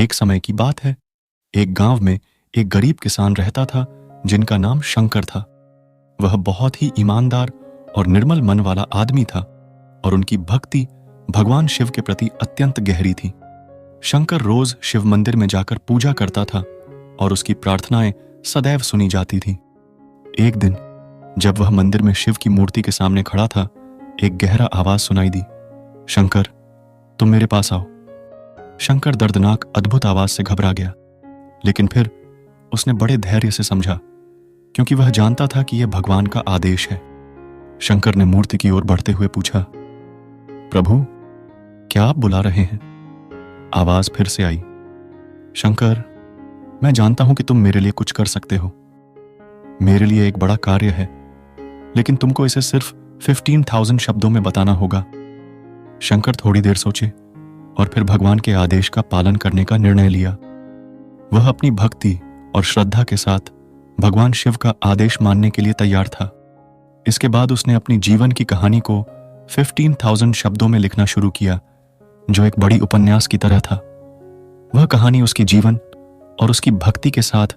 एक समय की बात है। एक गांव में एक गरीब किसान रहता था जिनका नाम शंकर था। वह बहुत ही ईमानदार और निर्मल मन वाला आदमी था और उनकी भक्ति भगवान शिव के प्रति अत्यंत गहरी थी। शंकर रोज शिव मंदिर में जाकर पूजा करता था और उसकी प्रार्थनाएं सदैव सुनी जाती थीं। एक दिन जब वह मंदिर में शिव की मूर्ति के सामने खड़ा था, एक गहरा आवाज सुनाई दी, शंकर, तुम मेरे पास आओ। शंकर दर्दनाक अद्भुत आवाज से घबरा गया, लेकिन फिर उसने बड़े धैर्य से समझा, क्योंकि वह जानता था कि यह भगवान का आदेश है। शंकर ने मूर्ति की ओर बढ़ते हुए पूछा, प्रभु, क्या आप बुला रहे हैं? आवाज फिर से आई, शंकर, मैं जानता हूं कि तुम मेरे लिए कुछ कर सकते हो। मेरे लिए एक बड़ा कार्य है, लेकिन तुमको इसे सिर्फ 15,000 शब्दों में बताना होगा। शंकर थोड़ी देर सोचे और फिर भगवान के आदेश का पालन करने का निर्णय लिया। वह अपनी भक्ति और श्रद्धा के साथ भगवान शिव का आदेश मानने के लिए तैयार था। इसके बाद उसने अपनी जीवन की कहानी को 15,000 शब्दों में लिखना शुरू किया, जो एक बड़ी उपन्यास की तरह था। वह कहानी उसकी जीवन और उसकी भक्ति के साथ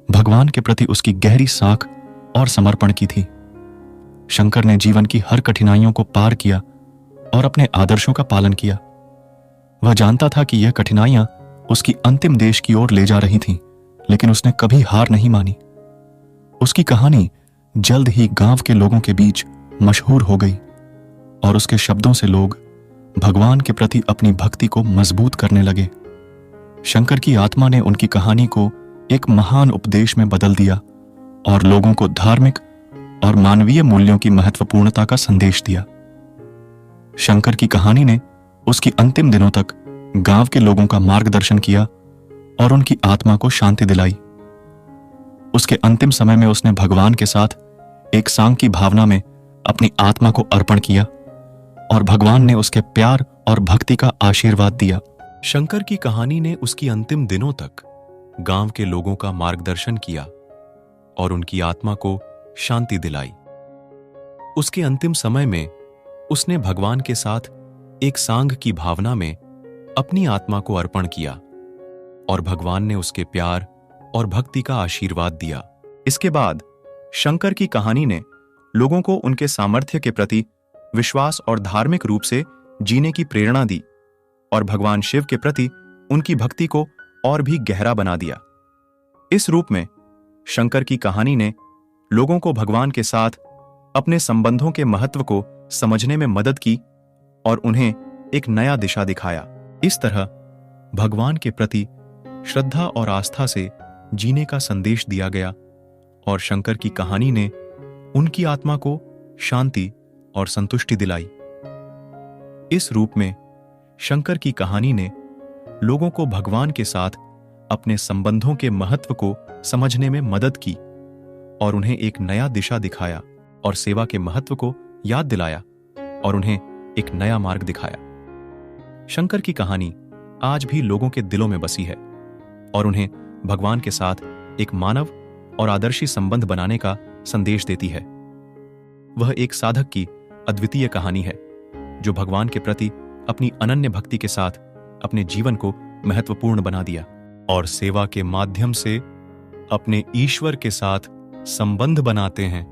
भगवान के प्रति उसकी गहरी साख और समर्पण की थी। शंकर ने जीवन की हर कठिनाइयों को पार किया और अपने आदर्शों का पालन किया। वह जानता था कि यह कठिनाइयां उसकी अंतिम देश की ओर ले जा रही थीं, लेकिन उसने कभी हार नहीं मानी। उसकी कहानी जल्द ही गांव के लोगों के बीच मशहूर हो गई और उसके शब्दों से लोग भगवान के प्रति अपनी भक्ति को मजबूत करने लगे। शंकर की आत्मा ने उनकी कहानी को एक महान उपदेश में बदल दिया और लोगों को धार्मिक और मानवीय मूल्यों की महत्वपूर्णता का संदेश दिया। शंकर की कहानी ने उसकी अंतिम दिनों तक गांव के लोगों का मार्गदर्शन किया और उनकी आत्मा को शांति दिलाई। उसके अंतिम समय में उसने भगवान के साथ एक सांग की भावना में अपनी आत्मा को अर्पण किया और भगवान ने उसके प्यार और भक्ति का आशीर्वाद दिया। शंकर की कहानी ने उसकी अंतिम दिनों तक गांव के लोगों का मार्गदर्शन किया और उनकी आत्मा को शांति दिलाई। उसके अंतिम समय में उसने भगवान के साथ एक सांग की भावना में अपनी आत्मा को अर्पण किया और भगवान ने उसके प्यार और भक्ति का आशीर्वाद दिया। इसके बाद शंकर की कहानी ने लोगों को उनके सामर्थ्य के प्रति विश्वास और धार्मिक रूप से जीने की प्रेरणा दी और भगवान शिव के प्रति उनकी भक्ति को और भी गहरा बना दिया। इस रूप में शंकर की कहानी ने लोगों को भगवान के साथ अपने संबंधों के महत्व को समझने में मदद की और उन्हें एक नया दिशा दिखाया। इस तरह भगवान के प्रति श्रद्धा और आस्था से जीने का संदेश दिया गया और शंकर की कहानी ने उनकी आत्मा को शांति और संतुष्टि दिलाई। इस रूप में शंकर की कहानी ने लोगों को भगवान के साथ अपने संबंधों के महत्व को समझने में मदद की और उन्हें एक नया दिशा दिखाया और सेवा के महत्व को याद दिलाया और उन्हें एक नया मार्ग दिखाया। शंकर की कहानी आज भी लोगों के दिलों में बसी है और उन्हें भगवान के साथ एक मानव और आदर्शी संबंध बनाने का संदेश देती है। वह एक साधक की अद्वितीय कहानी है जो भगवान के प्रति अपनी अनन्य भक्ति के साथ अपने जीवन को महत्वपूर्ण बना दिया और सेवा के माध्यम से अपने ईश्वर के साथ संबंध बनाते हैं।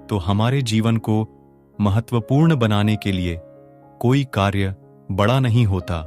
तो हमारे जीवन को महत्वपूर्ण बनाने के लिए कोई कार्य बड़ा नहीं होता।